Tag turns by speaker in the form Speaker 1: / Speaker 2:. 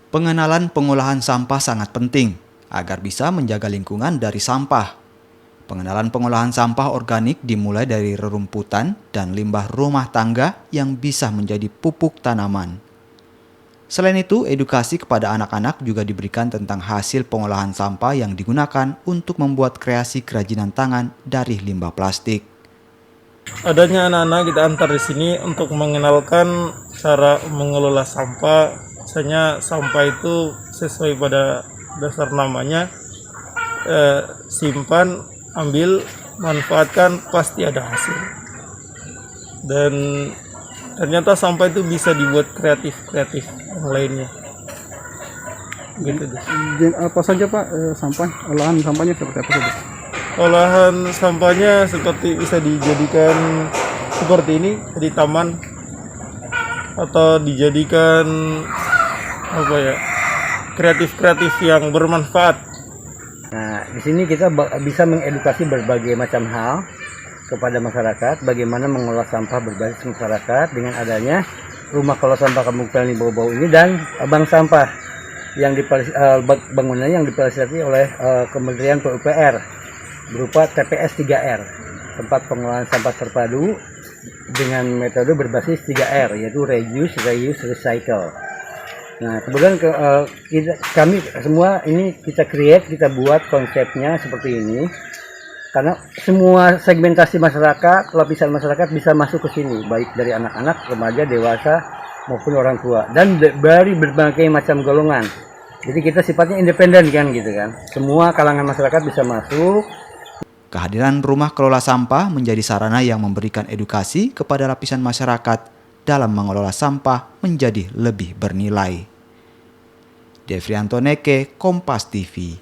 Speaker 1: Pengenalan pengolahan sampah sangat penting agar bisa menjaga lingkungan dari sampah. Pengenalan pengolahan sampah organik dimulai dari rerumputan dan limbah rumah tangga yang bisa menjadi pupuk tanaman. Selain itu, edukasi kepada anak-anak juga diberikan tentang hasil pengolahan sampah yang digunakan untuk membuat kreasi kerajinan tangan dari limbah plastik.
Speaker 2: Adanya anak-anak kita antar di sini untuk mengenalkan cara mengelola sampah. Misalnya sampah itu sesuai pada dasar namanya, simpan, ambil, manfaatkan, pasti ada hasil. Dan ternyata sampah itu bisa dibuat kreatif yang lainnya. Gitu deh.
Speaker 3: Apa saja Pak sampah, olahan sampahnya seperti apa saja?
Speaker 2: Olahan sampahnya seperti bisa dijadikan seperti ini di taman, atau dijadikan kreatif yang bermanfaat.
Speaker 4: Nah, di sini kita bisa mengedukasi berbagai macam hal kepada masyarakat, bagaimana mengolah sampah berbasis masyarakat dengan adanya rumah kelola sampah Kampung Pelni Bau-Bau ini dan bank sampah yang bangunannya yang difasilitasi oleh Kementerian PUPR berupa TPS 3R, tempat pengolahan sampah terpadu dengan metode berbasis 3R, yaitu reduce, reuse, recycle. Nah, kemudian kami semua ini kita buat konsepnya seperti ini, karena semua segmentasi masyarakat, lapisan masyarakat bisa masuk ke sini, baik dari anak-anak, remaja, dewasa, maupun orang tua, dan dari berbagai macam golongan. Jadi kita sifatnya independen kan, gitu kan. Semua kalangan masyarakat bisa masuk.
Speaker 1: Kehadiran rumah kelola sampah menjadi sarana yang memberikan edukasi kepada lapisan masyarakat dalam mengelola sampah menjadi lebih bernilai. Devrianto Neke, Kompas TV.